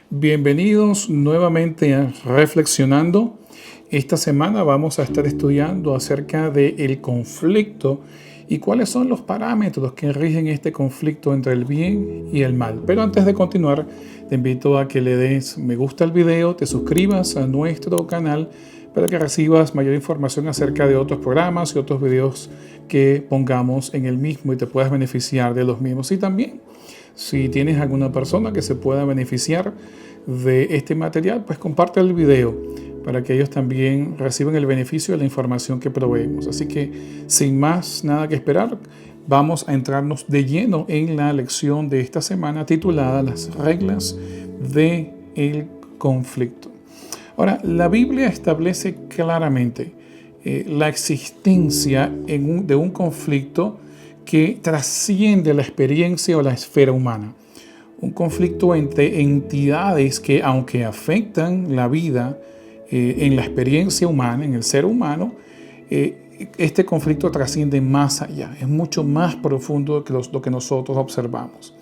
Bienvenidos nuevamente a Reflexionando. Esta semana vamos a estar estudiando acerca del conflicto y cuáles son los parámetros que rigen este conflicto entre el bien y el mal. Pero antes de continuar, te invito a que le des me gusta al video, te suscribas a nuestro canal para que recibas mayor información acerca de otros programas y otros videos que pongamos en el mismo y te puedas beneficiar de los mismos. Y también, si tienes alguna persona que se pueda beneficiar de este material, pues comparte el video para que ellos también reciban el beneficio de la información que proveemos. Así que, sin más nada que esperar, vamos a entrarnos de lleno en la lección de esta semana titulada Las reglas del conflicto. Ahora, la Biblia establece claramente la existencia de un conflicto que trasciende la experiencia o la esfera humana. Un conflicto entre entidades que, aunque afectan la vida en la experiencia humana, en el ser humano, este conflicto trasciende más allá, es mucho más profundo que lo que nosotros observamos.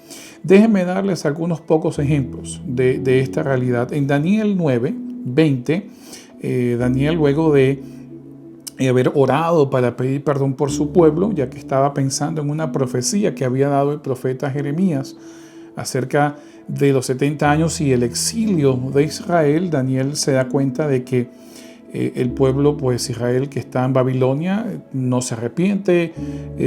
Déjenme darles algunos pocos ejemplos de esta realidad. En Daniel 9:20, Daniel, luego de haber orado para pedir perdón por su pueblo, ya que estaba pensando en una profecía que había dado el profeta Jeremías acerca de los 70 años y el exilio de Israel, Daniel se da cuenta de que el pueblo, pues Israel, que está en Babilonia, no se arrepiente,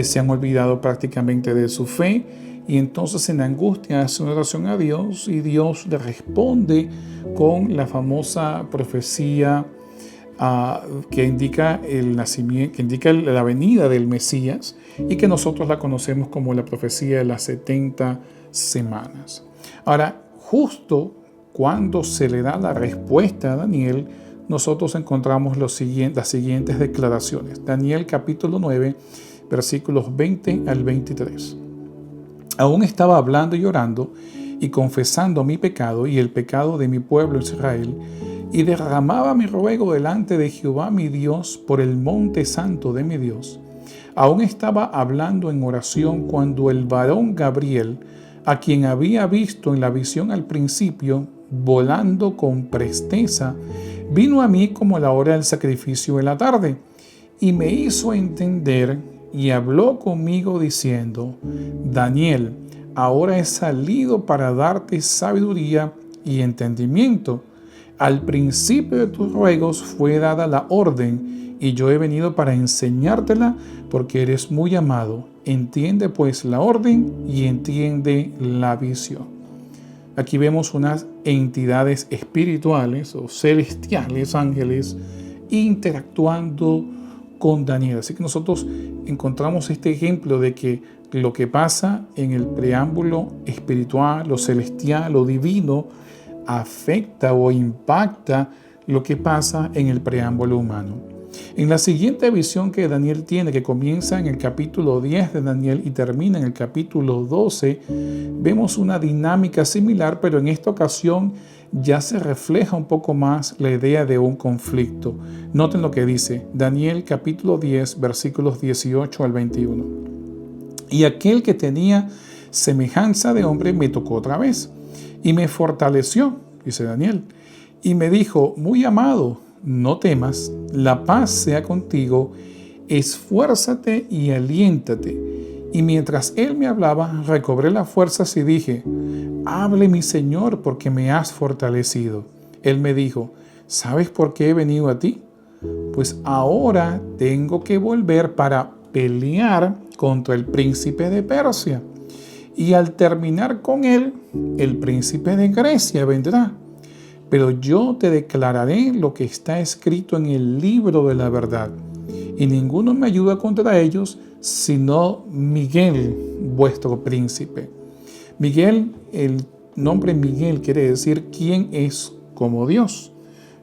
se han olvidado prácticamente de su fe, y entonces en angustia hace una oración a Dios y Dios le responde con la famosa profecía que indica el nacimiento, que indica la venida del Mesías y que nosotros la conocemos como la profecía de las 70 semanas. Ahora, justo cuando se le da la respuesta a Daniel, nosotros encontramos las siguientes declaraciones. Daniel capítulo 9, versículos 20 al 23. Aún estaba hablando y orando y confesando mi pecado y el pecado de mi pueblo Israel, y derramaba mi ruego delante de Jehová mi Dios por el monte santo de mi Dios. Aún estaba hablando en oración cuando el varón Gabriel, a quien había visto en la visión al principio, volando con presteza, vino a mí como a la hora del sacrificio de la tarde, y me hizo entender y habló conmigo diciendo: Daniel, ahora he salido para darte sabiduría y entendimiento. Al principio de tus ruegos fue dada la orden, y yo he venido para enseñártela porque eres muy amado. Entiende pues la orden y entiende la visión. Aquí vemos unas entidades espirituales o celestiales, ángeles, interactuando con Daniel. Así que nosotros encontramos este ejemplo de que lo que pasa en el preámbulo espiritual, lo celestial, lo divino, afecta o impacta lo que pasa en el preámbulo humano. En la siguiente visión que Daniel tiene, que comienza en el capítulo 10 de Daniel y termina en el capítulo 12, vemos una dinámica similar, pero en esta ocasión ya se refleja un poco más la idea de un conflicto. Noten lo que dice Daniel capítulo 10, versículos 18 al 21. Y aquel que tenía semejanza de hombre me tocó otra vez y me fortaleció, dice Daniel, y me dijo: muy amado, no temas, la paz sea contigo, esfuérzate y aliéntate. Y mientras él me hablaba, recobré las fuerzas y dije: hable mi Señor, porque me has fortalecido. Él me dijo: ¿sabes por qué he venido a ti? Pues ahora tengo que volver para pelear contra el príncipe de Persia. Y al terminar con él, el príncipe de Grecia vendrá. Pero yo te declararé lo que está escrito en el libro de la verdad. Y ninguno me ayuda contra ellos, sino Miguel, vuestro príncipe. Miguel, el nombre Miguel quiere decir ¿quién es como Dios?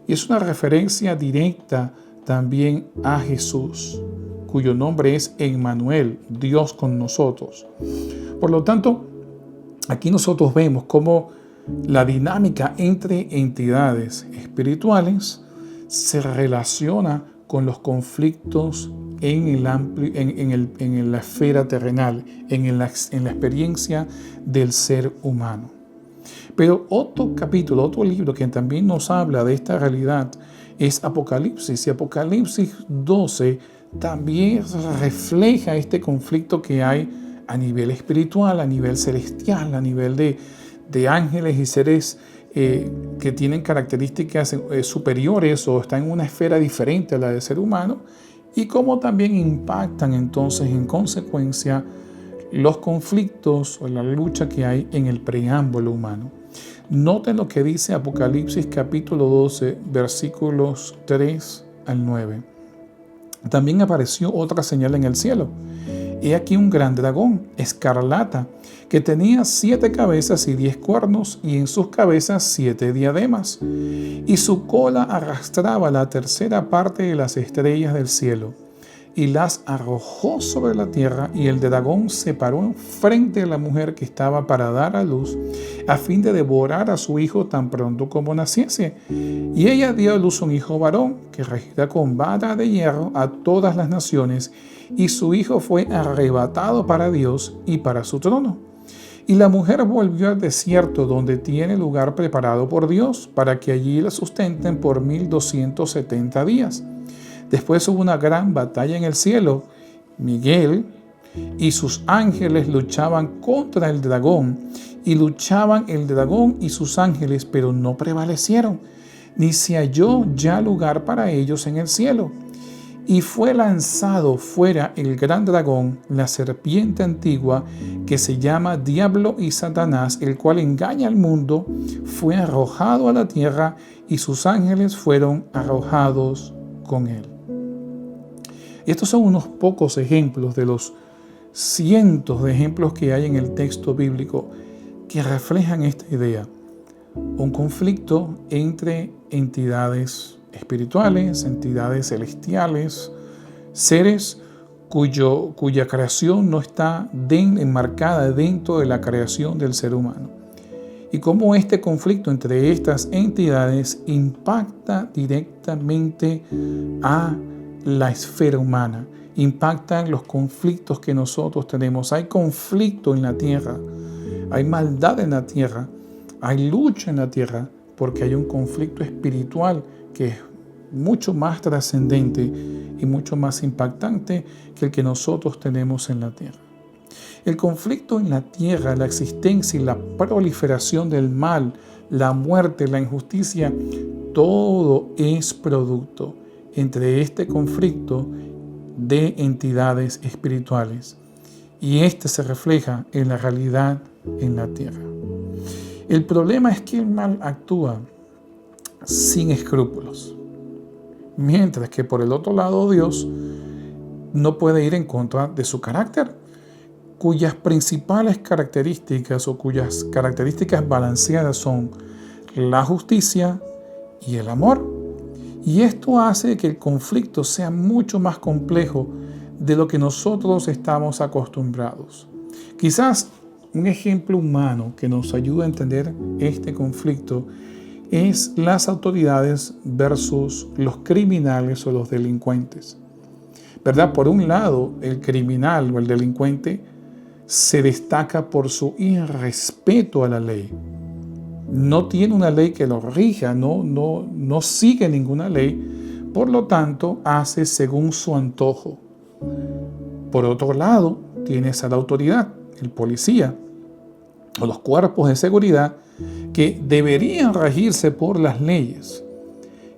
Y es una referencia directa también a Jesús, cuyo nombre es Emmanuel, Dios con nosotros. Por lo tanto, aquí nosotros vemos cómo la dinámica entre entidades espirituales se relaciona con los conflictos en la esfera terrenal, en la experiencia del ser humano. Pero otro capítulo, otro libro que también nos habla de esta realidad es Apocalipsis. Y Apocalipsis 12 también refleja este conflicto que hay a nivel espiritual, a nivel celestial, a nivel de ángeles y seres que tienen características superiores o están en una esfera diferente a la del ser humano, y cómo también impactan entonces en consecuencia los conflictos o la lucha que hay en el preámbulo humano. Noten lo que dice Apocalipsis capítulo 12, versículos 3 al 9. También apareció otra señal en el cielo. He aquí un gran dragón, escarlata, que tenía 7 cabezas y 10 cuernos, y en sus cabezas 7 diademas. Y su cola arrastraba la tercera parte de las estrellas del cielo, y las arrojó sobre la tierra, y el dragón se paró frente a la mujer que estaba para dar a luz, a fin de devorar a su hijo tan pronto como naciese. Y ella dio a luz un hijo varón, que regirá con vara de hierro a todas las naciones, y su hijo fue arrebatado para Dios y para su trono. Y la mujer volvió al desierto, donde tiene lugar preparado por Dios, para que allí la sustenten por 1270 días. Después hubo una gran batalla en el cielo. Miguel y sus ángeles luchaban contra el dragón, y luchaban el dragón y sus ángeles, pero no prevalecieron, ni se halló ya lugar para ellos en el cielo. Y fue lanzado fuera el gran dragón, la serpiente antigua, que se llama Diablo y Satanás, el cual engaña al mundo, fue arrojado a la tierra, y sus ángeles fueron arrojados con él. Y estos son unos pocos ejemplos de los cientos de ejemplos que hay en el texto bíblico que reflejan esta idea. Un conflicto entre entidades espirituales, entidades celestiales, seres cuya creación no está enmarcada dentro de la creación del ser humano. Y cómo este conflicto entre estas entidades impacta directamente a la esfera humana, impacta en los conflictos que nosotros tenemos. Hay conflicto en la tierra, hay maldad en la tierra, hay lucha en la tierra, porque hay un conflicto espiritual que es mucho más trascendente y mucho más impactante que el que nosotros tenemos en la tierra. El conflicto en la tierra, la existencia y la proliferación del mal, la muerte, la injusticia, todo es producto entre este conflicto de entidades espirituales. Y este se refleja en la realidad en la tierra. El problema es que el mal actúa sin escrúpulos, mientras que por el otro lado Dios no puede ir en contra de su carácter, cuyas principales características o cuyas características balanceadas son la justicia y el amor. Y esto hace que el conflicto sea mucho más complejo de lo que nosotros estamos acostumbrados. Quizás un ejemplo humano que nos ayuda a entender este conflicto es las autoridades versus los criminales o los delincuentes. ¿Verdad? Por un lado, el criminal o el delincuente se destaca por su irrespeto a la ley. No tiene una ley que lo rija, no sigue ninguna ley, por lo tanto hace según su antojo. Por otro lado, tienes a la autoridad, el policía o los cuerpos de seguridad que deberían regirse por las leyes.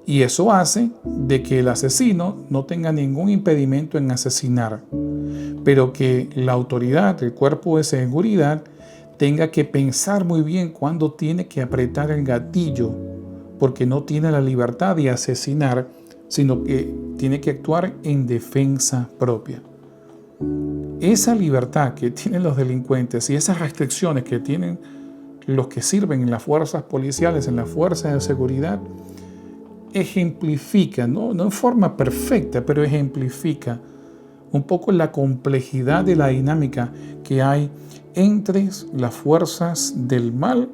Y eso hace de que el asesino no tenga ningún impedimento en asesinar, pero que la autoridad, el cuerpo de seguridad, tenga que pensar muy bien cuándo tiene que apretar el gatillo, porque no tiene la libertad de asesinar, sino que tiene que actuar en defensa propia. Esa libertad que tienen los delincuentes y esas restricciones que tienen los que sirven en las fuerzas policiales, en las fuerzas de seguridad, ejemplifica, no en forma perfecta, pero ejemplifica un poco la complejidad de la dinámica que hay entre las fuerzas del mal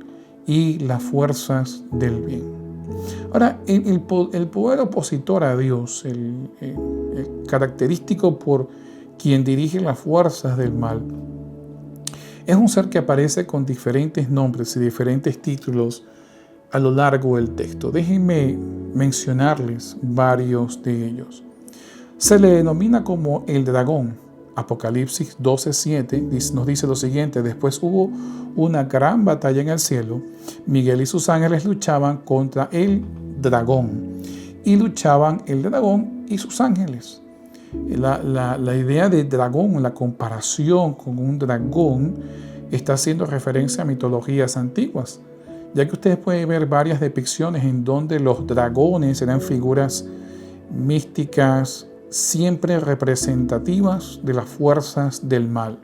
y las fuerzas del bien. Ahora, el poder opositor a Dios, el característico por quien dirige las fuerzas del mal, es un ser que aparece con diferentes nombres y diferentes títulos a lo largo del texto. Déjenme mencionarles varios de ellos. Se le denomina como el dragón. Apocalipsis 12:7 nos dice lo siguiente: después hubo una gran batalla en el cielo. Miguel y sus ángeles luchaban contra el dragón. Y luchaban el dragón y sus ángeles. La idea de dragón, la comparación con un dragón, está haciendo referencia a mitologías antiguas, ya que ustedes pueden ver varias depicciones en donde los dragones eran figuras místicas, siempre representativas de las fuerzas del mal.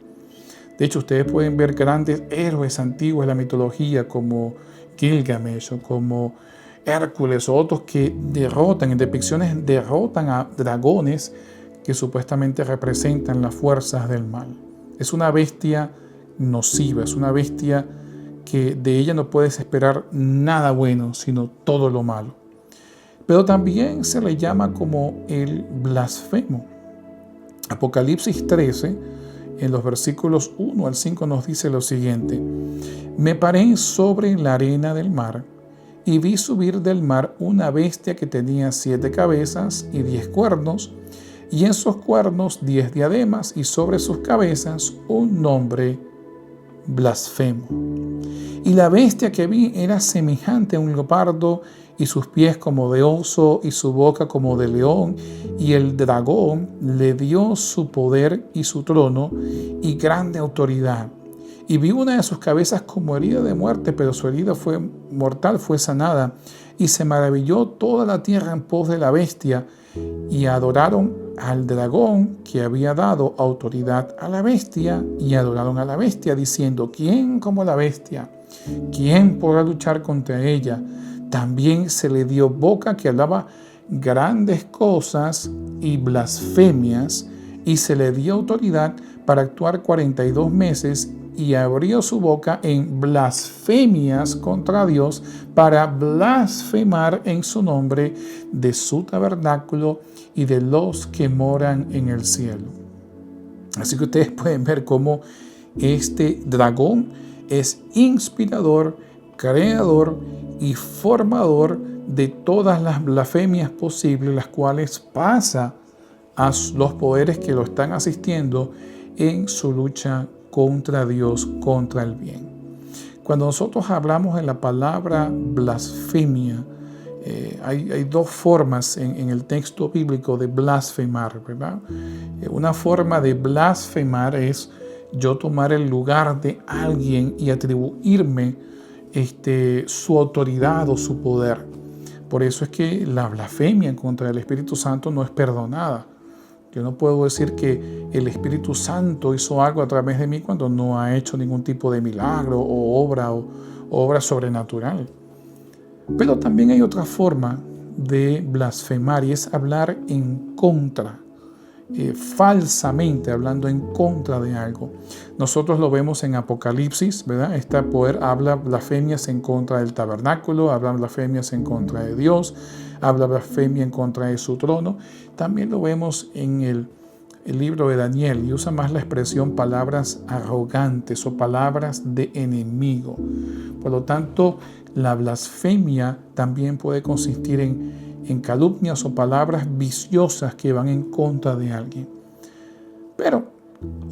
De hecho, ustedes pueden ver grandes héroes antiguos de la mitología como Gilgamesh o como Hércules o otros que en depicciones derrotan a dragones que supuestamente representan las fuerzas del mal. Es una bestia nociva, es una bestia que de ella no puedes esperar nada bueno, sino todo lo malo. Pero también se le llama como el blasfemo. Apocalipsis 13, en los versículos 1 al 5 nos dice lo siguiente: me paré sobre la arena del mar y vi subir del mar una bestia que tenía 7 cabezas y 10 cuernos, y en sus cuernos 10 diademas, y sobre sus cabezas un nombre blasfemo. Y la bestia que vi era semejante a un leopardo, y sus pies como de oso, y su boca como de león, y el dragón le dio su poder y su trono y grande autoridad. Y vi una de sus cabezas como herida de muerte, pero su herida fue mortal, fue sanada. Y se maravilló toda la tierra en pos de la bestia, y adoraron al dragón que había dado autoridad a la bestia, y adoraron a la bestia, diciendo: ¿quién como la bestia? ¿Quién podrá luchar contra ella? También se le dio boca que hablaba grandes cosas y blasfemias, y se le dio autoridad para actuar 42 meses, y abrió su boca en blasfemias contra Dios, para blasfemar en su nombre, de su tabernáculo y de los que moran en el cielo. Así que ustedes pueden ver cómo este dragón es inspirador, creador y formador de todas las blasfemias posibles, las cuales pasa a los poderes que lo están asistiendo en su lucha contra Dios, contra el bien. Cuando nosotros hablamos de la palabra blasfemia, hay dos formas en el texto bíblico de blasfemar, ¿verdad? Una forma de blasfemar es yo tomar el lugar de alguien y atribuirme su autoridad o su poder. Por eso es que la blasfemia contra el Espíritu Santo no es perdonada. Yo no puedo decir que el Espíritu Santo hizo algo a través de mí cuando no ha hecho ningún tipo de milagro o obra sobrenatural. Pero también hay otra forma de blasfemar, y es hablar en contra, falsamente hablando en contra de algo. Nosotros lo vemos en Apocalipsis, ¿verdad? Este poder habla blasfemias en contra del tabernáculo, habla blasfemias en contra de Dios, habla blasfemia en contra de su trono. También lo vemos en el libro de Daniel, y usa más la expresión palabras arrogantes o palabras de enemigo. Por lo tanto, la blasfemia también puede consistir en calumnias o palabras viciosas que van en contra de alguien. Pero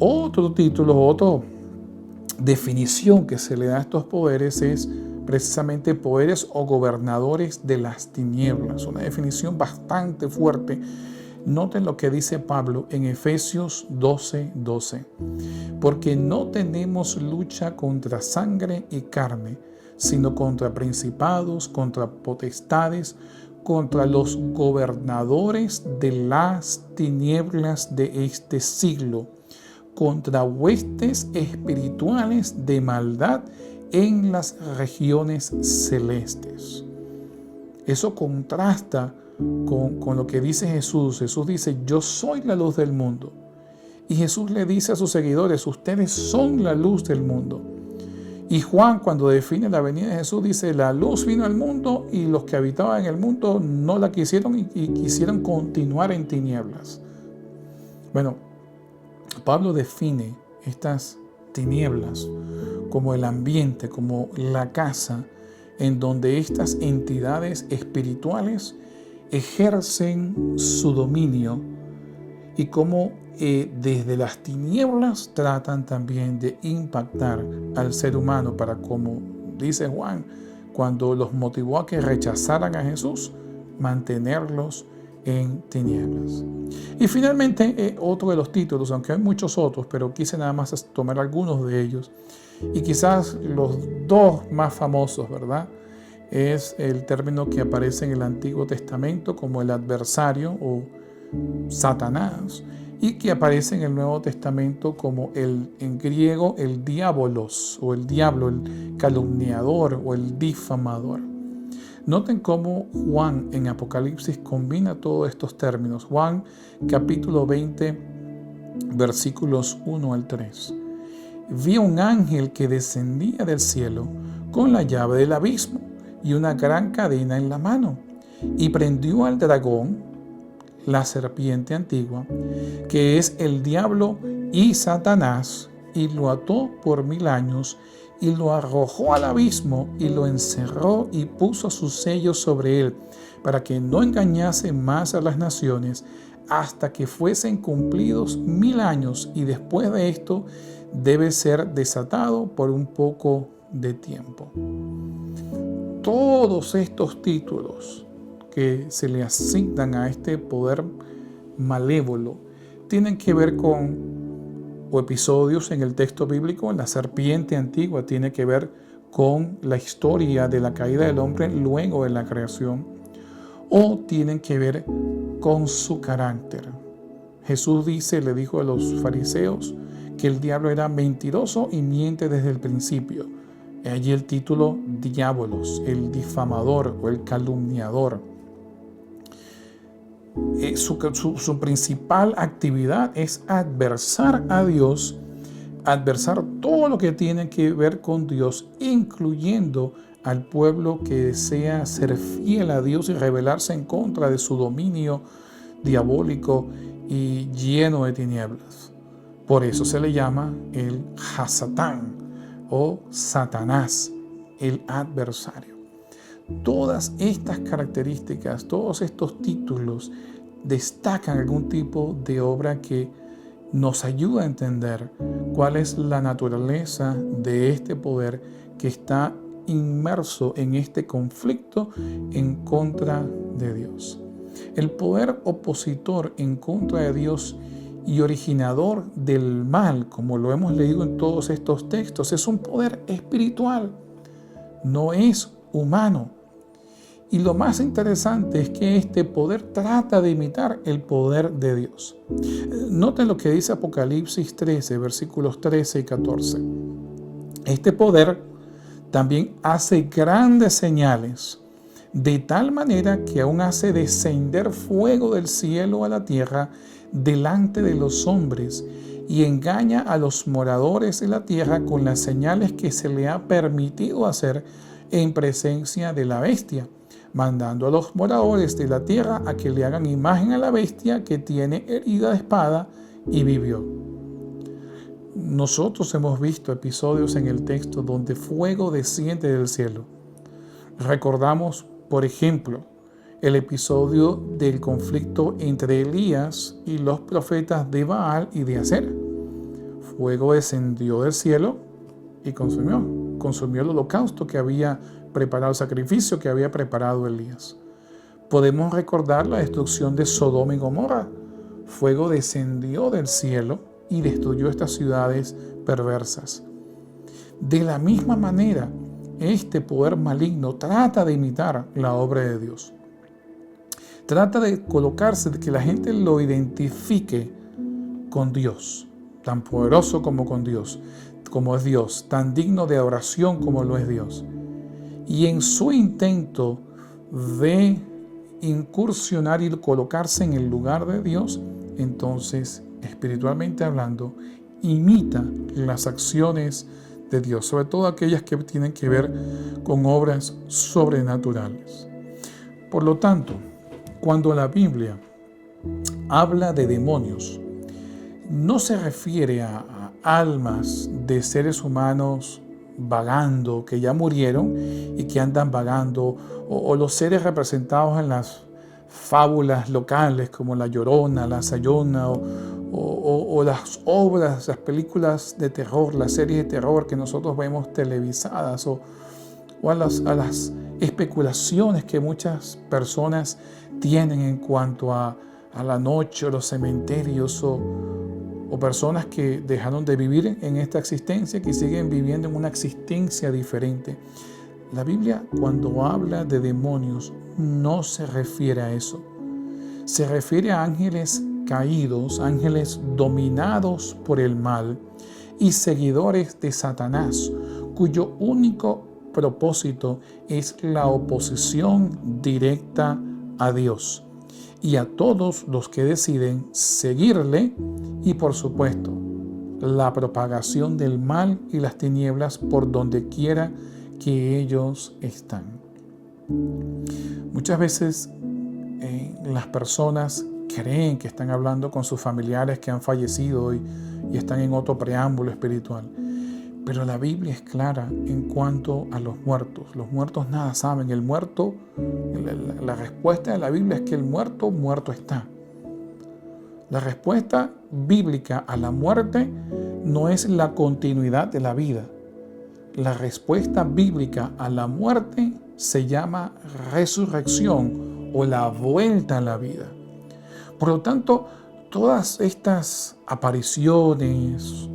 otro título, otra definición que se le da a estos poderes es precisamente poderes o gobernadores de las tinieblas. Una definición bastante fuerte. Noten lo que dice Pablo en Efesios 12:12. Porque no tenemos lucha contra sangre y carne, sino contra principados, contra potestades, contra los gobernadores de las tinieblas de este siglo, contra huestes espirituales de maldad en las regiones celestes. Eso contrasta con lo que dice Jesús. Jesús dice: yo soy la luz del mundo. Y Jesús le dice a sus seguidores: ustedes son la luz del mundo. Y Juan, cuando define la venida de Jesús, dice: la luz vino al mundo y los que habitaban en el mundo no la quisieron y quisieron continuar en tinieblas. Bueno, Pablo define estas tinieblas como el ambiente, como la casa en donde estas entidades espirituales ejercen su dominio y cómo desde las tinieblas tratan también de impactar al ser humano para, como dice Juan, cuando los motivó a que rechazaran a Jesús, mantenerlos en tinieblas. Y finalmente, otro de los títulos, aunque hay muchos otros, pero quise nada más tomar algunos de ellos, y quizás los dos más famosos, ¿verdad? Es el término que aparece en el Antiguo Testamento como el adversario o Satanás, y que aparece en el Nuevo Testamento como en griego el diabolos, o el diablo, el calumniador o el difamador. Noten cómo Juan en Apocalipsis combina todos estos términos. Juan capítulo 20, versículos 1 al 3. Vi a un ángel que descendía del cielo con la llave del abismo y una gran cadena en la mano, y prendió al dragón, la serpiente antigua, que es el diablo y Satanás, y lo ató por 1000 años, y lo arrojó al abismo, y lo encerró, y puso sus sellos sobre él, para que no engañase más a las naciones, hasta que fuesen cumplidos 1000 años, y después de esto debe ser desatado por un poco de tiempo. Todos estos títulos que se le asignan a este poder malévolo tienen que ver con episodios en el texto bíblico. La serpiente antigua tiene que ver con la historia de la caída del hombre luego de la creación, o tienen que ver con su carácter. Jesús le dijo a los fariseos que el diablo era mentiroso y miente desde el principio. Allí el título diabolos, el difamador o el calumniador. Su principal actividad es adversar a Dios, adversar todo lo que tiene que ver con Dios, incluyendo al pueblo que desea ser fiel a Dios y rebelarse en contra de su dominio diabólico y lleno de tinieblas. Por eso se le llama el Hasatán o Satanás, el adversario. Todas estas características, todos estos títulos destacan algún tipo de obra que nos ayuda a entender cuál es la naturaleza de este poder que está inmerso en este conflicto en contra de Dios. El poder opositor en contra de Dios y originador del mal, como lo hemos leído en todos estos textos, es un poder espiritual, no es humano. Y lo más interesante es que este poder trata de imitar el poder de Dios. Noten lo que dice Apocalipsis 13, versículos 13 y 14. Este poder también hace grandes señales, de tal manera que aún hace descender fuego del cielo a la tierra delante de los hombres, y engaña a los moradores de la tierra con las señales que se le ha permitido hacer en presencia de la bestia, mandando a los moradores de la tierra a que le hagan imagen a la bestia que tiene herida de espada y vivió. Nosotros hemos visto episodios en el texto donde fuego desciende del cielo. Recordamos, por ejemplo, el episodio del conflicto entre Elías y los profetas de Baal y de Acera. Fuego descendió del cielo y consumió el holocausto que había preparado, el sacrificio que había preparado Elías. Podemos recordar la destrucción de Sodoma y Gomorra. Fuego descendió del cielo y destruyó estas ciudades perversas. De la misma manera, este poder maligno trata de imitar la obra de Dios. Trata de colocarse, de que la gente lo identifique con Dios, tan poderoso como con Dios, como es Dios, tan digno de adoración como lo es Dios. Y en su intento de incursionar y colocarse en el lugar de Dios, entonces, espiritualmente hablando, imita las acciones de Dios, sobre todo aquellas que tienen que ver con obras sobrenaturales. Por lo tanto, cuando la Biblia habla de demonios, no se refiere a almas de seres humanos vagando, que ya murieron y que andan vagando, o los seres representados en las fábulas locales como La Llorona, La Sayona, o las obras, las películas de terror, las series de terror que nosotros vemos televisadas, o a las especulaciones que muchas personas tienen en cuanto a la noche o los cementerios, o personas que dejaron de vivir en esta existencia, que siguen viviendo en una existencia diferente. La Biblia, cuando habla de demonios, no se refiere a eso. Se refiere a ángeles caídos, ángeles dominados por el mal y seguidores de Satanás, cuyo único propósito es la oposición directa a Dios y a todos los que deciden seguirle, y por supuesto la propagación del mal y las tinieblas por donde quiera que ellos están. Muchas veces las personas creen que están hablando con sus familiares que han fallecido y están en otro preámbulo espiritual. Pero la Biblia es clara en cuanto a los muertos. Los muertos nada saben. El muerto, la respuesta de la Biblia es que el muerto, muerto está. La respuesta bíblica a la muerte no es la continuidad de la vida. La respuesta bíblica a la muerte se llama resurrección o la vuelta a la vida. Por lo tanto, todas estas apariciones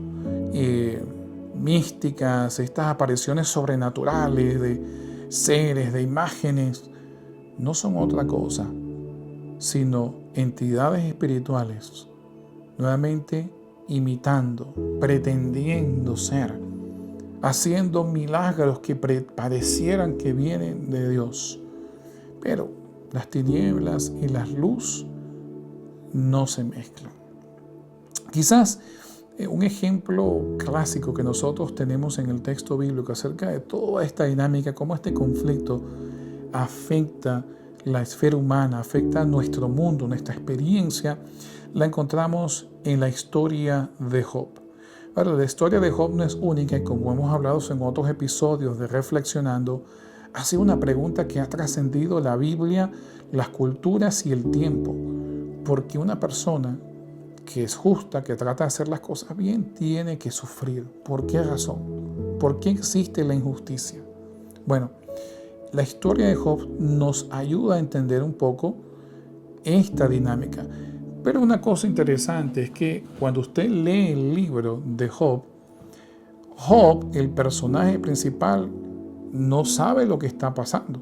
místicas, estas apariciones sobrenaturales de seres, de imágenes, no son otra cosa, sino entidades espirituales, nuevamente imitando, pretendiendo ser, haciendo milagros que parecieran que vienen de Dios. Pero las tinieblas y la luz no se mezclan. Quizás un ejemplo clásico que nosotros tenemos en el texto bíblico acerca de toda esta dinámica, cómo este conflicto afecta la esfera humana, afecta a nuestro mundo, nuestra experiencia, la encontramos en la historia de Job. Ahora, la historia de Job no es única y, como hemos hablado en otros episodios de Reflexionando, ha sido una pregunta que ha trascendido la Biblia, las culturas y el tiempo. Porque una persona que es justa, que trata de hacer las cosas bien, tiene que sufrir. ¿Por qué razón? ¿Por qué existe la injusticia? Bueno, la historia de Job nos ayuda a entender un poco esta dinámica. Pero una cosa interesante es que cuando usted lee el libro de Job, el personaje principal, no sabe lo que está pasando.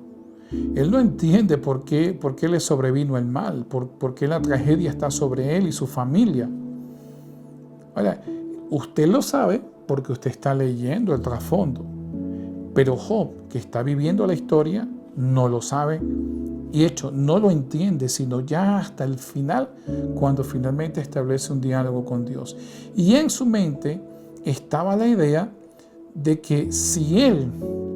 Él no entiende por qué le sobrevino el mal, por qué la tragedia está sobre él y su familia. Ahora, usted lo sabe porque usted está leyendo el trasfondo. Pero Job, que está viviendo la historia, no lo sabe. Y de hecho, no lo entiende, sino ya hasta el final, cuando finalmente establece un diálogo con Dios. Y en su mente estaba la idea de que si él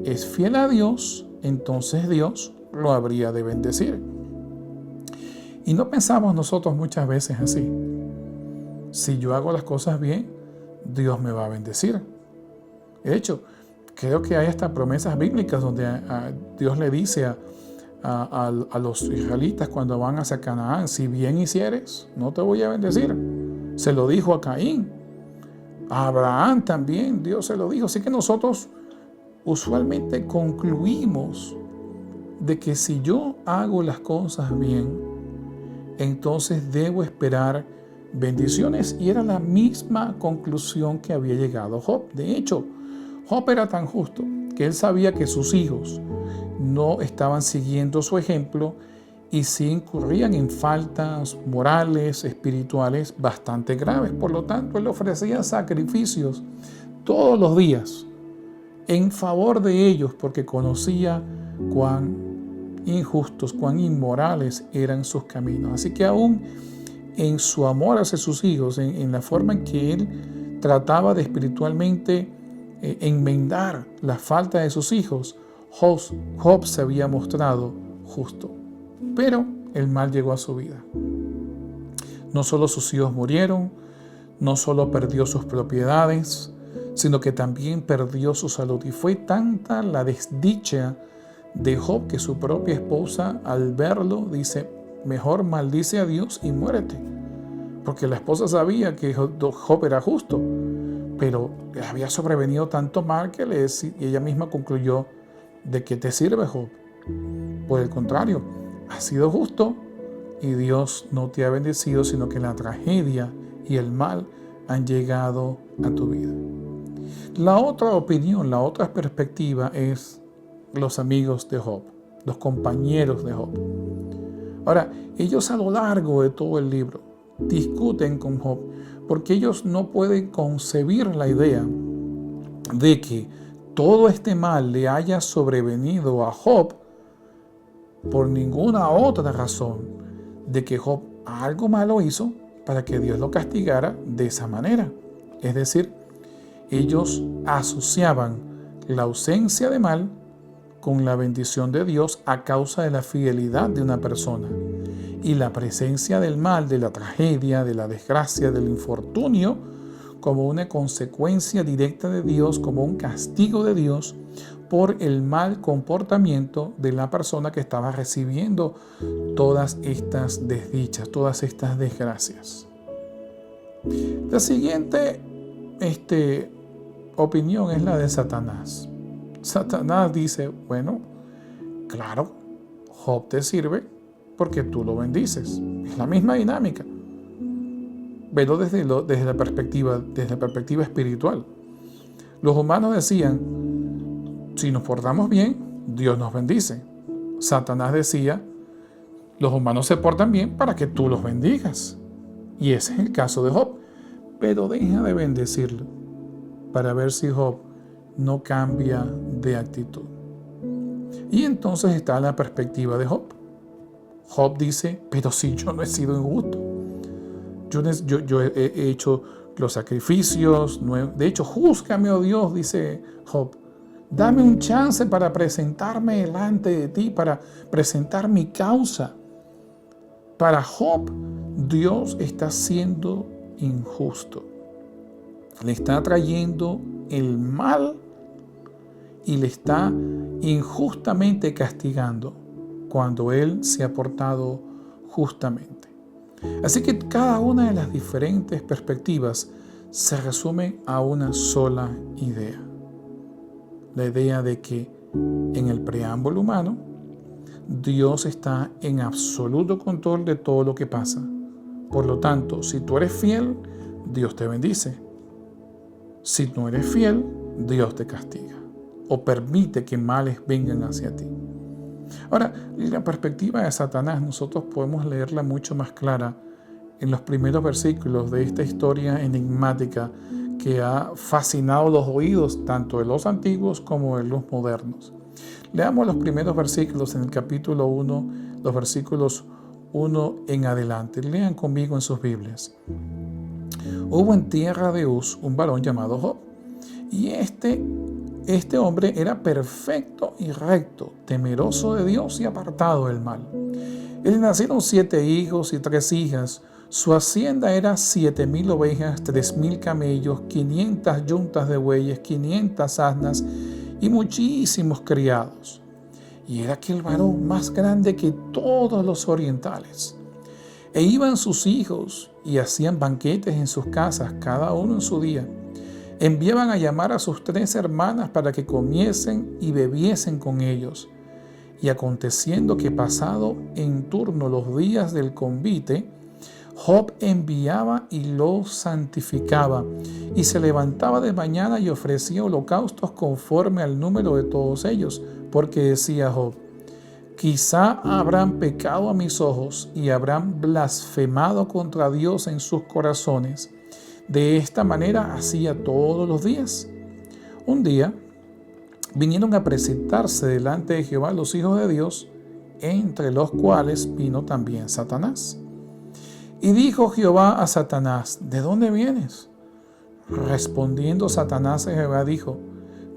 es fiel a Dios, entonces Dios lo habría de bendecir. Y no pensamos nosotros muchas veces así. Si yo hago las cosas bien, Dios me va a bendecir. De hecho, creo que hay hasta promesas bíblicas donde Dios le dice a los israelitas cuando van hacia Canaán: si bien hicieres, no te voy a bendecir. Se lo dijo a Caín. A Abraham también Dios se lo dijo. Así que nosotros usualmente concluimos de que si yo hago las cosas bien, entonces debo esperar bendiciones. Y era la misma conclusión que había llegado Job. De hecho, Job era tan justo que él sabía que sus hijos no estaban siguiendo su ejemplo y sí incurrían en faltas morales, espirituales bastante graves. Por lo tanto, él ofrecía sacrificios todos los días en favor de ellos, porque conocía cuán injustos, cuán inmorales eran sus caminos. Así que aún en su amor hacia sus hijos, en la forma en que él trataba de espiritualmente enmendar la falta de sus hijos, Job se había mostrado justo. Pero el mal llegó a su vida. No solo sus hijos murieron, no solo perdió sus propiedades, sino que también perdió su salud. Y fue tanta la desdicha de Job que su propia esposa, al verlo, dice: mejor maldice a Dios y muérete. Porque la esposa sabía que Job era justo, pero le había sobrevenido tanto mal que ella misma concluyó: ¿de qué te sirve, Job? Por el contrario, has sido justo y Dios no te ha bendecido, sino que la tragedia y el mal han llegado a tu vida. La otra opinión, la otra perspectiva es los amigos de Job, los compañeros de Job. Ahora, ellos a lo largo de todo el libro discuten con Job porque ellos no pueden concebir la idea de que todo este mal le haya sobrevenido a Job por ninguna otra razón de que Job algo malo hizo para que Dios lo castigara de esa manera. Es decir, ellos asociaban la ausencia de mal con la bendición de Dios a causa de la fidelidad de una persona, y la presencia del mal, de la tragedia, de la desgracia, del infortunio, como una consecuencia directa de Dios, como un castigo de Dios por el mal comportamiento de la persona que estaba recibiendo todas estas desdichas, todas estas desgracias. La siguiente opinión es la de Satanás. Satanás dice: bueno, claro, Job te sirve porque tú lo bendices. Es la misma dinámica, pero desde la perspectiva espiritual. Los humanos decían: si nos portamos bien, Dios nos bendice. Satanás decía: los humanos se portan bien para que tú los bendigas. Y ese es el caso de Job. Pero deja de bendecirlo para ver si Job no cambia de actitud. Y entonces está la perspectiva de Job. Job dice: pero si yo no he sido injusto, yo he hecho los sacrificios, de hecho, júzgame, oh Dios, dice Job, dame un chance para presentarme delante de ti, para presentar mi causa. Para Job, Dios está siendo injusto, le está trayendo el mal y le está injustamente castigando cuando él se ha portado justamente. Así que cada una de las diferentes perspectivas se resume a una sola idea. La idea de que en el preámbulo humano, Dios está en absoluto control de todo lo que pasa. Por lo tanto, si tú eres fiel, Dios te bendice. Si no eres fiel, Dios te castiga o permite que males vengan hacia ti. Ahora, la perspectiva de Satanás nosotros podemos leerla mucho más clara en los primeros versículos de esta historia enigmática que ha fascinado los oídos tanto de los antiguos como de los modernos. Leamos los primeros versículos en el capítulo 1, los versículos 1 en adelante. Lean conmigo en sus Biblias. Hubo en tierra de Uz un varón llamado Job, y este hombre era perfecto y recto, temeroso de Dios y apartado del mal. Le nacieron 7 hijos y 3 hijas. Su hacienda era 7,000 ovejas, 3,000 camellos, 500 yuntas de bueyes, 500 asnas y muchísimos criados. Y era aquel varón más grande que todos los orientales. E iban sus hijos y hacían banquetes en sus casas, cada uno en su día. Enviaban a llamar a sus 3 hermanas para que comiesen y bebiesen con ellos. Y aconteciendo que pasado en turno los días del convite, Job enviaba y los santificaba, y se levantaba de mañana y ofrecía holocaustos conforme al número de todos ellos, porque decía Job: quizá habrán pecado a mis ojos y habrán blasfemado contra Dios en sus corazones. De esta manera hacía todos los días. Un día vinieron a presentarse delante de Jehová los hijos de Dios, entre los cuales vino también Satanás. Y dijo Jehová a Satanás: ¿de dónde vienes? Respondiendo Satanás a Jehová dijo,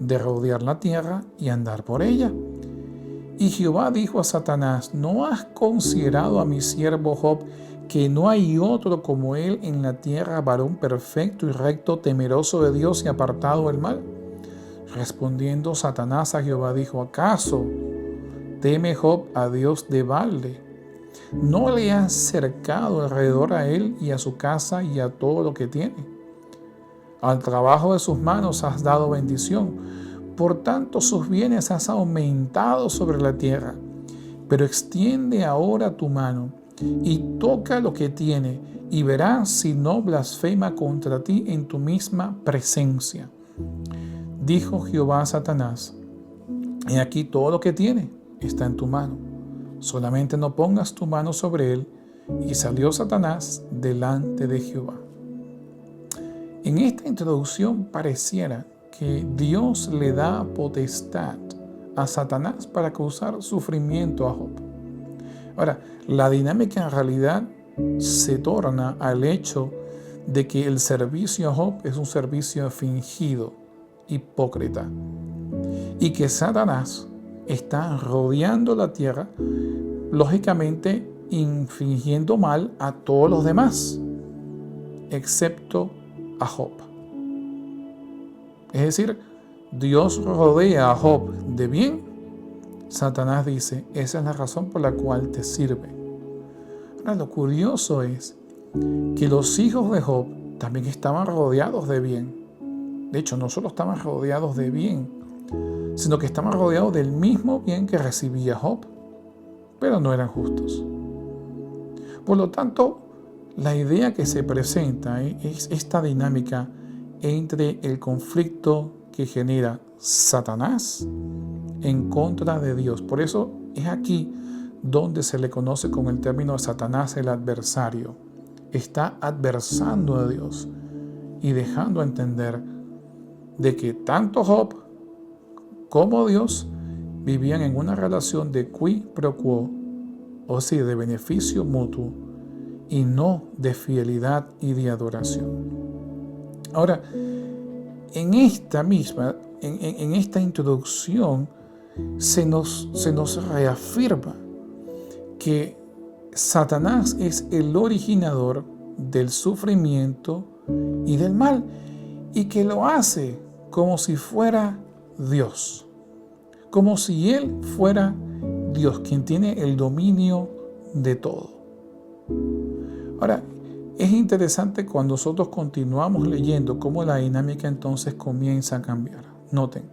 de rodear la tierra y andar por ella. Y Jehová dijo a Satanás, ¿no has considerado a mi siervo Job, que no hay otro como él en la tierra, varón perfecto y recto, temeroso de Dios y apartado del mal? Respondiendo Satanás a Jehová dijo, ¿acaso teme Job a Dios de balde? ¿No le has cercado alrededor a él y a su casa y a todo lo que tiene? Al trabajo de sus manos has dado bendición, por tanto sus bienes has aumentado sobre la tierra. Pero extiende ahora tu mano y toca lo que tiene, y verás si no blasfema contra ti en tu misma presencia. Dijo Jehová a Satanás, he aquí todo lo que tiene está en tu mano, solamente no pongas tu mano sobre él. Y salió Satanás delante de Jehová. En esta introducción pareciera que Dios le da potestad a Satanás para causar sufrimiento a Job. Ahora, la dinámica en realidad se torna al hecho de que el servicio a Job es un servicio fingido, hipócrita, y que Satanás está rodeando la tierra, lógicamente infligiendo mal a todos los demás, excepto a Job. Es decir, Dios rodea a Job de bien. Satanás dice, esa es la razón por la cual te sirve. Ahora, lo curioso es que los hijos de Job también estaban rodeados de bien. De hecho, no solo estaban rodeados de bien, sino que estaban rodeados del mismo bien que recibía Job, pero no eran justos. Por lo tanto, la idea que se presenta es esta dinámica entre el conflicto que genera Satanás en contra de Dios. Por eso es aquí donde se le conoce con el término Satanás el adversario. Está adversando a Dios y dejando entender de que tanto Job como Dios vivían en una relación de qui pro quo, o sea, de beneficio mutuo y no de fidelidad y de adoración. Ahora, en esta introducción se nos reafirma que Satanás es el originador del sufrimiento y del mal, y que lo hace como si fuera Dios, como si Él fuera Dios, quien tiene el dominio de todo. Ahora, es interesante cuando nosotros continuamos leyendo cómo la dinámica entonces comienza a cambiar. Noten,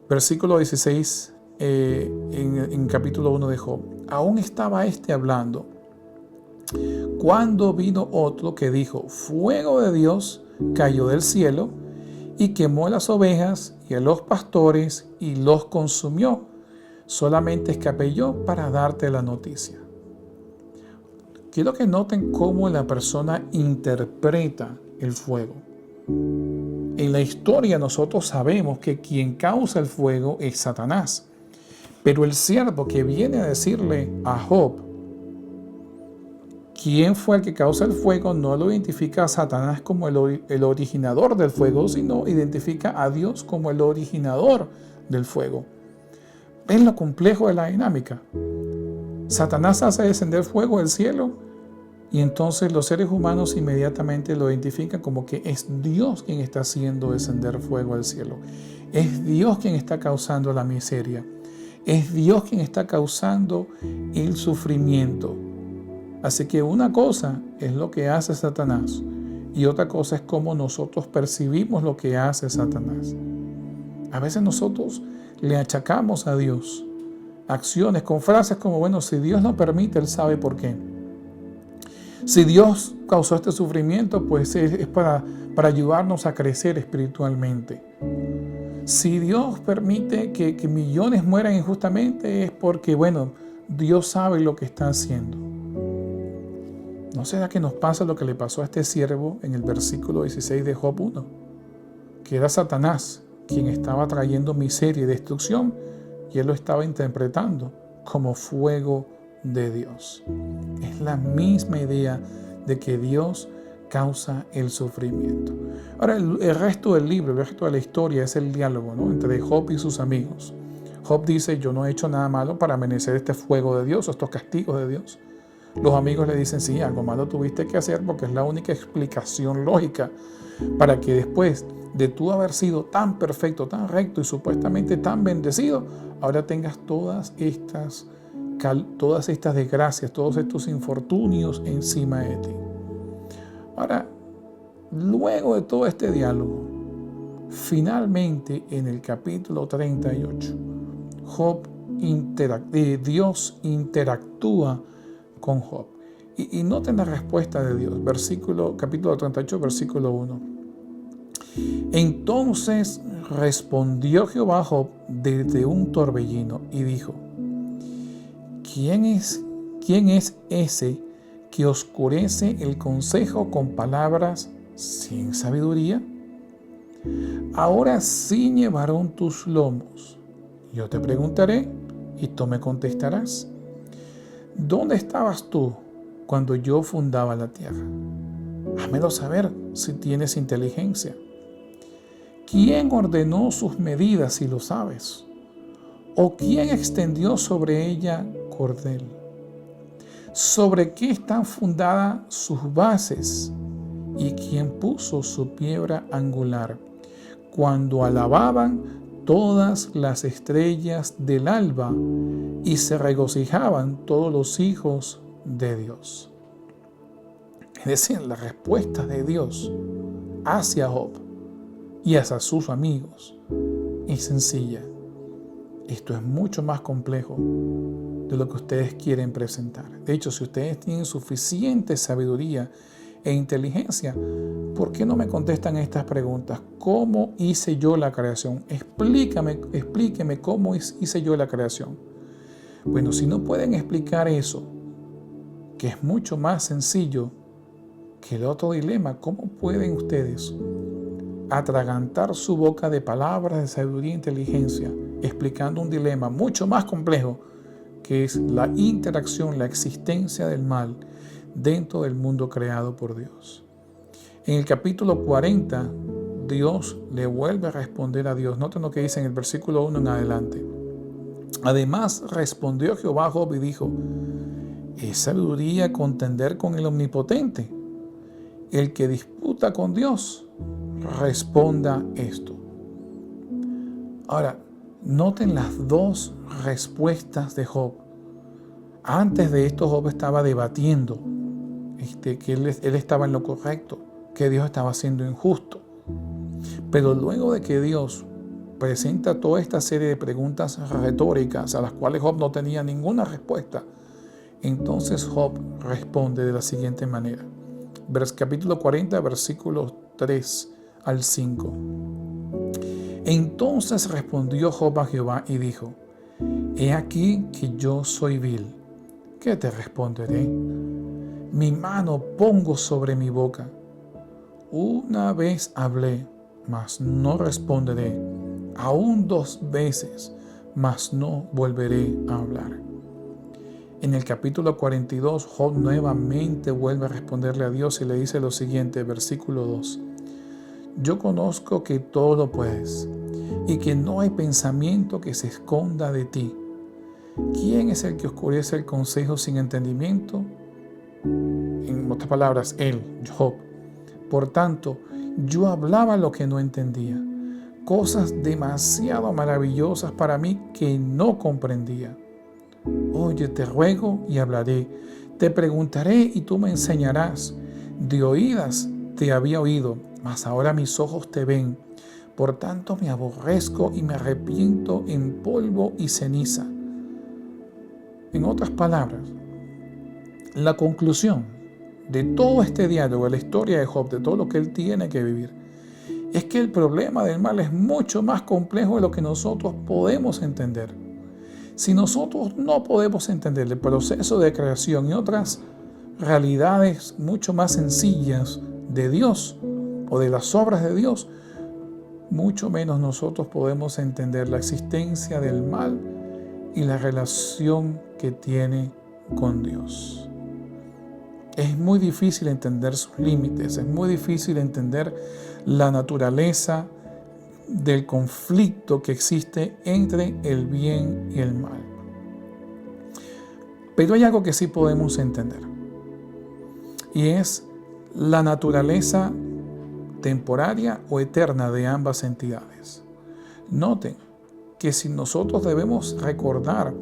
versículo 16 en capítulo 1 de Job. Aún estaba hablando, cuando vino otro que dijo, fuego de Dios cayó del cielo y quemó las ovejas y a los pastores y los consumió. Solamente escapé yo para darte la noticia. Quiero que noten cómo la persona interpreta el fuego. En la historia nosotros sabemos que quien causa el fuego es Satanás. Pero el siervo que viene a decirle a Job quién fue el que causa el fuego, no lo identifica a Satanás como el originador del fuego, sino identifica a Dios como el originador del fuego. ¿Ven lo complejo de la dinámica? Satanás hace descender fuego del cielo y entonces los seres humanos inmediatamente lo identifican como que es Dios quien está haciendo descender fuego del cielo. Es Dios quien está causando la miseria. Es Dios quien está causando el sufrimiento. Así que una cosa es lo que hace Satanás y otra cosa es cómo nosotros percibimos lo que hace Satanás. A veces nosotros le achacamos a Dios acciones con frases como, bueno, si Dios lo permite, Él sabe por qué. Si Dios causó este sufrimiento, pues es para ayudarnos a crecer espiritualmente. Si Dios permite que millones mueran injustamente, es porque, bueno, Dios sabe lo que está haciendo. ¿No será que nos pasa lo que le pasó a este siervo en el versículo 16 de Job 1? Que era Satanás quien estaba trayendo miseria y destrucción y él lo estaba interpretando como fuego de Dios. Es la misma idea de que Dios causa el sufrimiento. Ahora, el resto del libro, el resto de la historia es el diálogo, ¿no?, entre Job y sus amigos. Job dice: yo no he hecho nada malo para merecer este fuego de Dios, estos castigos de Dios. Los amigos le dicen: sí, algo malo tuviste que hacer, porque es la única explicación lógica para que después de tú haber sido tan perfecto, tan recto y supuestamente tan bendecido, ahora tengas todas estas desgracias, todos estos infortunios encima de ti. Ahora, luego de todo este diálogo, finalmente en el capítulo 38, Dios interactúa con Job. Y noten la respuesta de Dios, capítulo 38, versículo 1. Entonces respondió Jehová a Job desde un torbellino y dijo: ¿Quién es ese que oscurece el consejo con palabras sin sabiduría? Ahora ciñe, varón, tus lomos. Yo te preguntaré y tú me contestarás. ¿Dónde estabas tú cuando yo fundaba la tierra? Házmelo saber si tienes inteligencia. ¿Quién ordenó sus medidas, si lo sabes? ¿O quién extendió sobre ella cordel? ¿Sobre qué están fundadas sus bases? ¿Y quién puso su piedra angular? Cuando alababan todas las estrellas del alba y se regocijaban todos los hijos de Dios. Es decir, la respuesta de Dios hacia Job y hacia sus amigos es sencilla. Esto es mucho más complejo de lo que ustedes quieren presentar. De hecho, si ustedes tienen suficiente sabiduría e inteligencia, ¿por qué no me contestan estas preguntas? ¿Cómo hice yo la creación? Explíqueme cómo hice yo la creación. Bueno, si no pueden explicar eso, que es mucho más sencillo que el otro dilema, ¿cómo pueden ustedes atragantar su boca de palabras de sabiduría e inteligencia, explicando un dilema mucho más complejo, que es la interacción, la existencia del mal dentro del mundo creado por Dios? En el capítulo 40, Dios le vuelve a responder a Dios. Noten lo que dice en el versículo 1 en adelante. Además respondió Jehová a Job y dijo: ¿es sabiduría contender con el Omnipotente? El que disputa con Dios, responda esto. Ahora, noten las dos respuestas de Job. Antes de esto, Job estaba debatiendo que él estaba en lo correcto, que Dios estaba siendo injusto. Pero luego de que Dios presenta toda esta serie de preguntas retóricas a las cuales Job no tenía ninguna respuesta, entonces Job responde de la siguiente manera. Capítulo 40, versículos 3 al 5. Entonces respondió Job a Jehová y dijo: he aquí que yo soy vil. ¿Qué te responderé? Mi mano pongo sobre mi boca. Una vez hablé, mas no responderé. Aún 2 veces, mas no volveré a hablar. En el capítulo 42, Job nuevamente vuelve a responderle a Dios y le dice lo siguiente, versículo 2. Yo conozco que todo lo puedes y que no hay pensamiento que se esconda de ti. ¿Quién es el que oscurece el consejo sin entendimiento? En otras palabras, él, Job. Por tanto, yo hablaba lo que no entendía, cosas demasiado maravillosas para mí que no comprendía. Oye, te ruego y hablaré, te preguntaré y tú me enseñarás. De oídas te había oído, mas ahora mis ojos te ven. Por tanto me aborrezco y me arrepiento en polvo y ceniza. En otras palabras, la conclusión de todo este diálogo, de la historia de Job, de todo lo que él tiene que vivir, es que el problema del mal es mucho más complejo de lo que nosotros podemos entender. Si nosotros no podemos entender el proceso de creación y otras realidades mucho más sencillas de Dios o de las obras de Dios, mucho menos nosotros podemos entender la existencia del mal y la relación que tiene con Dios. Es muy difícil entender sus límites, es muy difícil entender la naturaleza del conflicto que existe entre el bien y el mal. Pero hay algo que sí podemos entender, y es la naturaleza temporaria o eterna de ambas entidades. Noten que si nosotros debemos recordar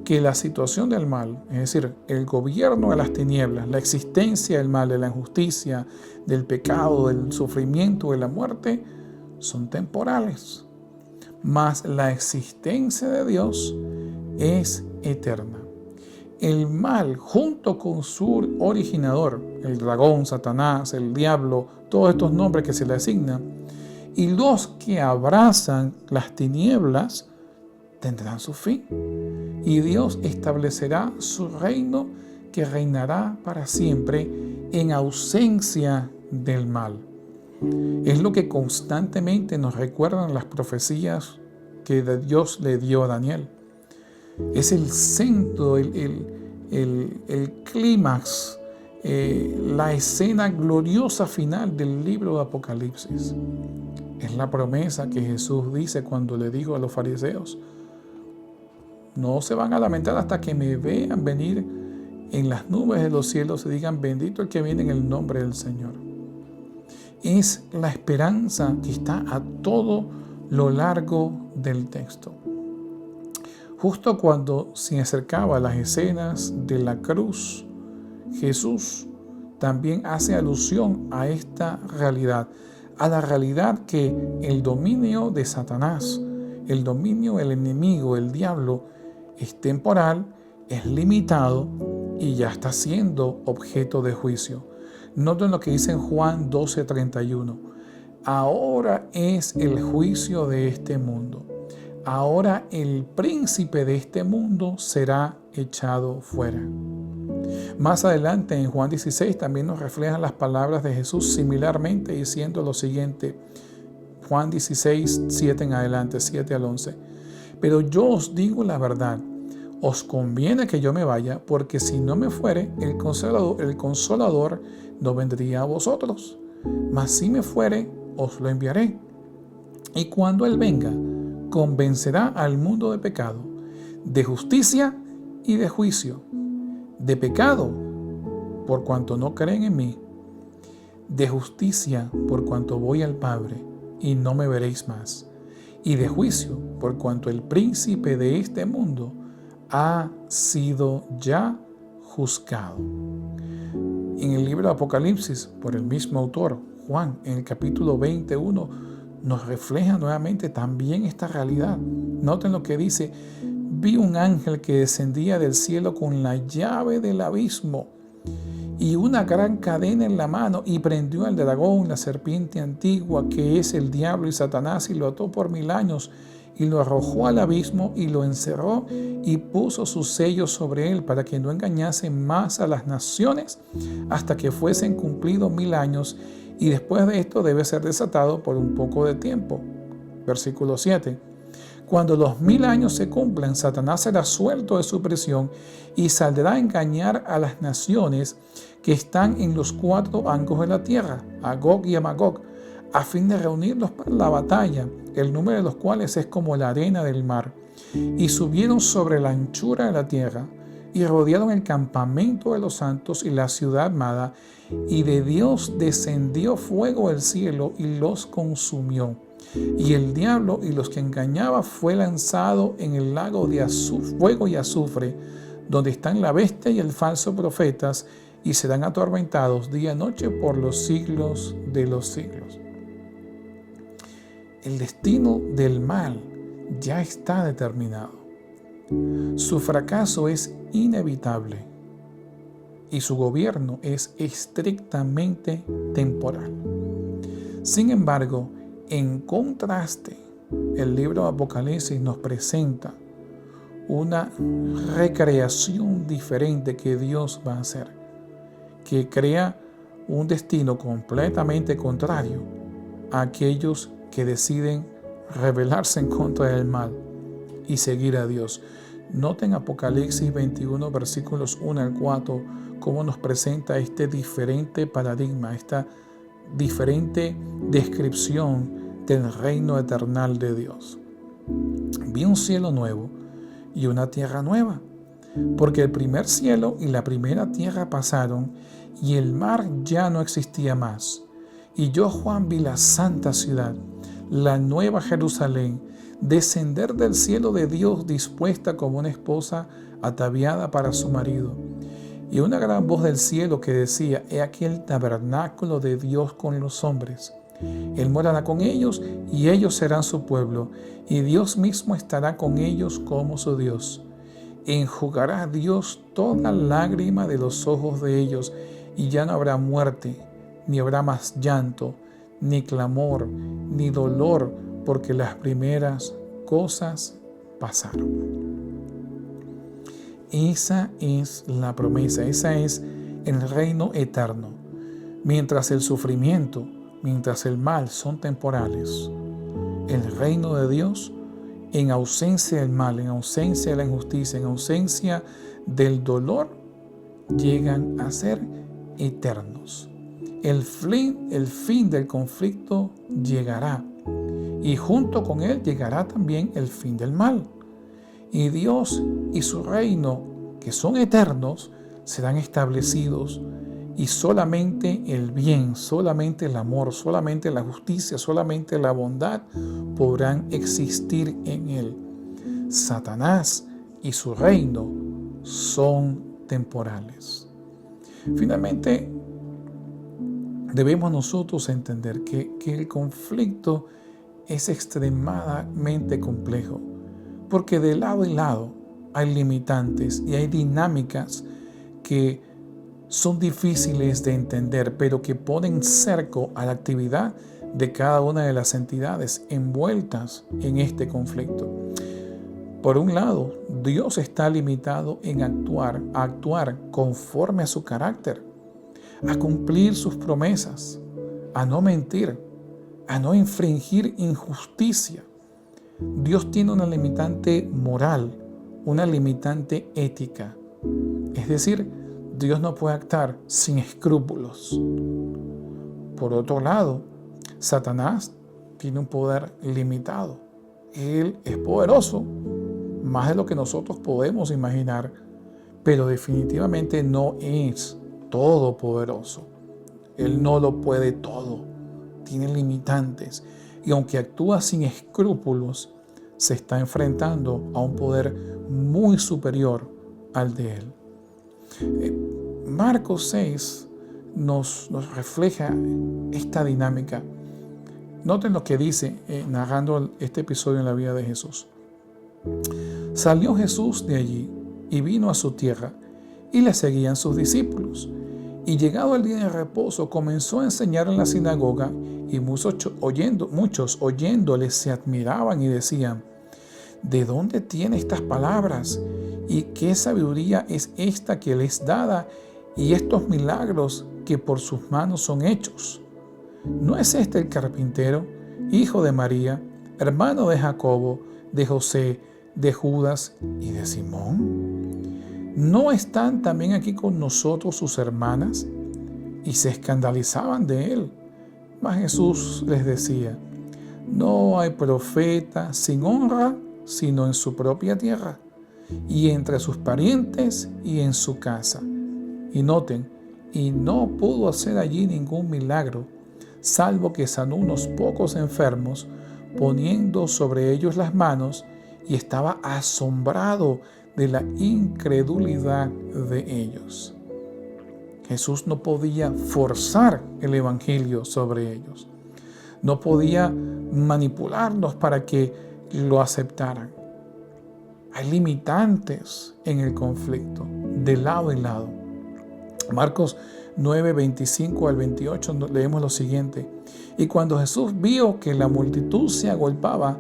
que la situación del mal, es decir, el gobierno de las tinieblas, la existencia del mal, de la injusticia, del pecado, del sufrimiento, de la muerte, son temporales, mas la existencia de Dios es eterna. El mal, junto con su originador, el dragón, Satanás, el diablo, todos estos nombres que se le asignan, y los que abrazan las tinieblas, tendrán su fin. Y Dios establecerá su reino que reinará para siempre en ausencia del mal. Es lo que constantemente nos recuerdan las profecías que Dios le dio a Daniel. Es el centro, el clímax, la escena gloriosa final del libro de Apocalipsis. Es la promesa que Jesús dice cuando le dijo a los fariseos: no se van a lamentar hasta que me vean venir en las nubes de los cielos y digan: bendito el que viene en el nombre del Señor. Es la esperanza que está a todo lo largo del texto. Justo cuando se acercaba a las escenas de la cruz, Jesús también hace alusión a esta realidad, a la realidad que el dominio de Satanás, el dominio del enemigo, el diablo, es temporal, es limitado y ya está siendo objeto de juicio. Noten lo que dice en Juan 12:31. Ahora es el juicio de este mundo. Ahora el príncipe de este mundo será echado fuera. Más adelante en Juan 16 también nos reflejan las palabras de Jesús similarmente diciendo lo siguiente. Juan 16, 7 en adelante, 7 al 11. Pero yo os digo la verdad, os conviene que yo me vaya, porque si no me fuere, el Consolador no vendría a vosotros. Mas si me fuere, os lo enviaré. Y cuando Él venga, convencerá al mundo de pecado, de justicia y de juicio. De pecado, por cuanto no creen en mí. De justicia, por cuanto voy al Padre y no me veréis más. Y de juicio, por cuanto el príncipe de este mundo ha sido ya juzgado. En el libro de Apocalipsis, por el mismo autor, Juan, en el capítulo 21, nos refleja nuevamente también esta realidad. Noten lo que dice: vi un ángel que descendía del cielo con la llave del abismo y una gran cadena en la mano, y prendió al dragón, la serpiente antigua, que es el diablo y Satanás, y lo ató por 1000 años, y lo arrojó al abismo, y lo encerró, y puso sus sellos sobre él, para que no engañase más a las naciones, hasta que fuesen cumplidos 1000 años, y después de esto debe ser desatado por un poco de tiempo. Versículo 7. Cuando los 1000 años se cumplan, Satanás será suelto de su prisión y saldrá a engañar a las naciones que están en los 4 ángulos de la tierra, a Gog y a Magog, a fin de reunirlos para la batalla, el número de los cuales es como la arena del mar. Y subieron sobre la anchura de la tierra y rodearon el campamento de los santos y la ciudad amada, y de Dios descendió fuego del cielo y los consumió. Y el diablo y los que engañaba fue lanzado en el lago de fuego y azufre, donde están la bestia y el falso profetas, y serán atormentados día y noche por los siglos de los siglos. El destino del mal ya está determinado. Su fracaso es inevitable y su gobierno es estrictamente temporal. Sin embargo, en contraste, el libro de Apocalipsis nos presenta una recreación diferente que Dios va a hacer, que crea un destino completamente contrario a aquellos que deciden rebelarse en contra del mal y seguir a Dios. Noten Apocalipsis 21, versículos 1 al 4, cómo nos presenta este diferente paradigma, esta diferente descripción del reino eternal de Dios. Vi un cielo nuevo y una tierra nueva, porque el primer cielo y la primera tierra pasaron, y el mar ya no existía más. Y yo, Juan, vi la santa ciudad, la nueva Jerusalén, descender del cielo de Dios, dispuesta como una esposa ataviada para su marido. Y una gran voz del cielo que decía: He aquí el tabernáculo de Dios con los hombres. Él morará con ellos, y ellos serán su pueblo, y Dios mismo estará con ellos como su Dios. Enjugará a Dios toda lágrima de los ojos de ellos, y ya no habrá muerte, ni habrá más llanto, ni clamor, ni dolor, porque las primeras cosas pasaron. Esa es la promesa, esa es el reino eterno. Mientras el sufrimiento, mientras el mal son temporales, el reino de Dios, en ausencia del mal, en ausencia de la injusticia, en ausencia del dolor, llegan a ser eternos. El fin del conflicto llegará, y junto con él llegará también el fin del mal. Y Dios y su reino, que son eternos, serán establecidos, y solamente el bien, solamente el amor, solamente la justicia, solamente la bondad podrán existir en él. Satanás y su reino son temporales. Finalmente, debemos nosotros entender que el conflicto es extremadamente complejo, porque de lado y lado hay limitantes y hay dinámicas que son difíciles de entender, pero que ponen cerco a la actividad de cada una de las entidades envueltas en este conflicto. Por un lado, Dios está limitado en actuar conforme a su carácter, a cumplir sus promesas, a no mentir, a no infringir injusticia. Dios tiene una limitante moral, una limitante ética. Es decir, Dios no puede actuar sin escrúpulos. Por otro lado, Satanás tiene un poder limitado. Él es poderoso, más de lo que nosotros podemos imaginar, pero definitivamente no es todopoderoso. Él no lo puede todo, tiene limitantes, y aunque actúa sin escrúpulos, se está enfrentando a un poder muy superior al de él. Marcos 6 nos refleja esta dinámica. Noten lo que dice narrando este episodio en la vida de Jesús. Salió Jesús de allí y vino a su tierra, y le seguían sus discípulos. Y llegado el día de reposo, comenzó a enseñar en la sinagoga, y muchos oyéndole se admiraban y decían: ¿de dónde tiene estas palabras? ¿Y qué sabiduría es esta que le es dada? Y estos milagros que por sus manos son hechos. ¿No es este el carpintero, hijo de María, hermano de Jacobo, de José, de Judas y de Simón? ¿No están también aquí con nosotros sus hermanas? Y se escandalizaban de él. Mas Jesús les decía: no hay profeta sin honra sino en su propia tierra, y entre sus parientes y en su casa. Y noten, y no pudo hacer allí ningún milagro, salvo que sanó unos pocos enfermos, poniendo sobre ellos las manos, y estaba asombrado de la incredulidad de ellos. Jesús no podía forzar el evangelio sobre ellos. No podía manipularlos para que lo aceptaran. Hay limitantes en el conflicto, de lado y lado. Marcos 9, 25 al 28 leemos lo siguiente. Y cuando Jesús vio que la multitud se agolpaba,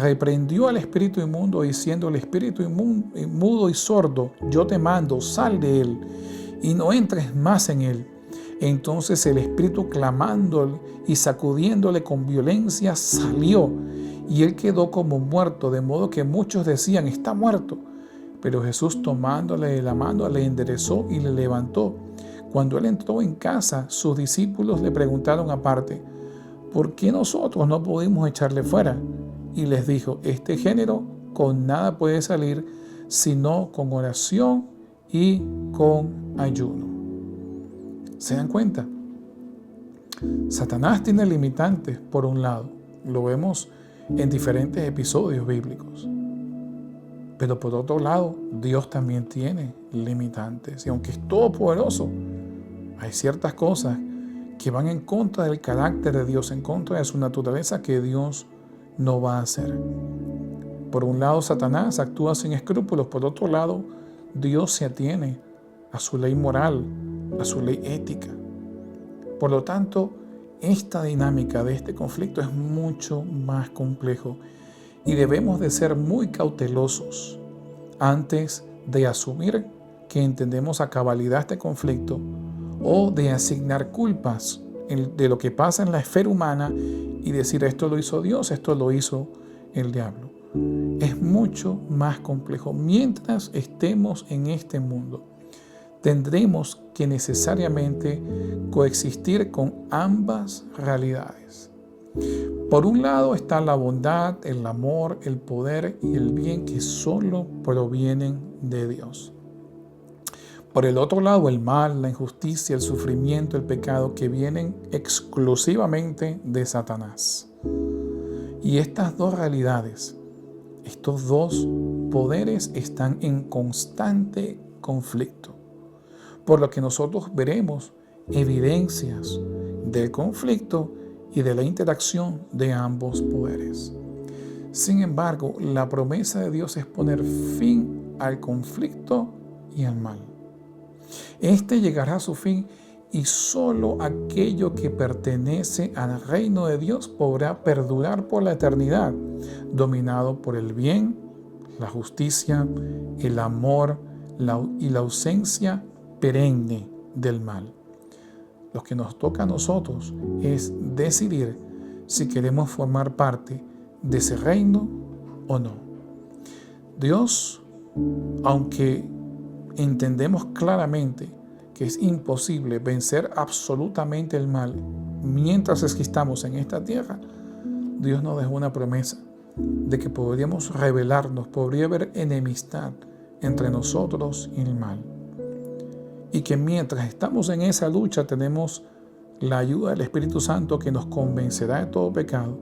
reprendió al espíritu inmundo, diciendo: el espíritu mudo y sordo, yo te mando, sal de él y no entres más en él. Entonces el espíritu, clamándole y sacudiéndole con violencia, salió, y él quedó como muerto, de modo que muchos decían: está muerto. Pero Jesús, tomándole de la mano, le enderezó y le levantó. Cuando él entró en casa, sus discípulos le preguntaron aparte: ¿por qué nosotros no pudimos echarle fuera? Y les dijo: este género con nada puede salir, sino con oración y con ayuno. ¿Se dan cuenta? Satanás tiene limitantes, por un lado. Lo vemos en diferentes episodios bíblicos. Pero por otro lado, Dios también tiene limitantes. Y aunque es todopoderoso, hay ciertas cosas que van en contra del carácter de Dios, en contra de su naturaleza, que Dios no va a hacer. Por un lado, Satanás actúa sin escrúpulos. Por otro lado, Dios se atiene a su ley moral, a su ley ética. Por lo tanto, esta dinámica de este conflicto es mucho más complejo y debemos de ser muy cautelosos antes de asumir que entendemos a cabalidad este conflicto o de asignar culpas de lo que pasa en la esfera humana y decir: esto lo hizo Dios, esto lo hizo el diablo. Es mucho más complejo. Mientras estemos en este mundo, tendremos que necesariamente coexistir con ambas realidades. Por un lado está la bondad, el amor, el poder y el bien que solo provienen de Dios. Por el otro lado, el mal, la injusticia, el sufrimiento, el pecado, que vienen exclusivamente de Satanás. Y estas dos realidades, estos dos poderes, están en constante conflicto, por lo que nosotros veremos evidencias del conflicto y de la interacción de ambos poderes. Sin embargo, la promesa de Dios es poner fin al conflicto y al mal. Este llegará a su fin y solo aquello que pertenece al reino de Dios podrá perdurar por la eternidad, dominado por el bien, la justicia, el amor y la ausencia perenne del mal. Lo que nos toca a nosotros es decidir si queremos formar parte de ese reino o no. Dios, aunque entendemos claramente que es imposible vencer absolutamente el mal mientras existamos en esta tierra, Dios nos dejó una promesa de que podríamos rebelarnos, podría haber enemistad entre nosotros y el mal. Y que mientras estamos en esa lucha tenemos la ayuda del Espíritu Santo, que nos convencerá de todo pecado,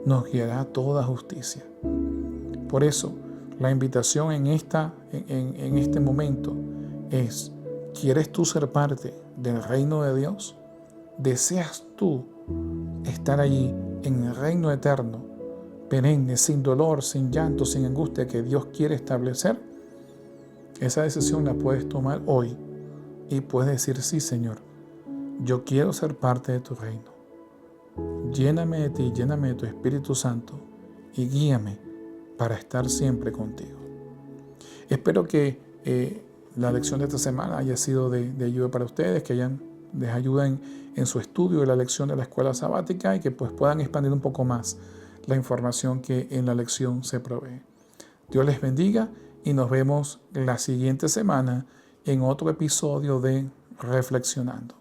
nos guiará a toda justicia. Por eso, la invitación en este momento es: ¿quieres tú ser parte del reino de Dios? ¿Deseas tú estar allí en el reino eterno, perenne, sin dolor, sin llanto, sin angustia, que Dios quiere establecer? Esa decisión la puedes tomar hoy y puedes decir: sí, Señor, yo quiero ser parte de tu reino. Lléname de ti, lléname de tu Espíritu Santo y guíame para estar siempre contigo. Espero que la lección de esta semana haya sido de ayuda para ustedes, que les ayuden en su estudio de la lección de la escuela sabática y que pues puedan expandir un poco más la información que en la lección se provee. Dios les bendiga y nos vemos la siguiente semana en otro episodio de Reflexionando.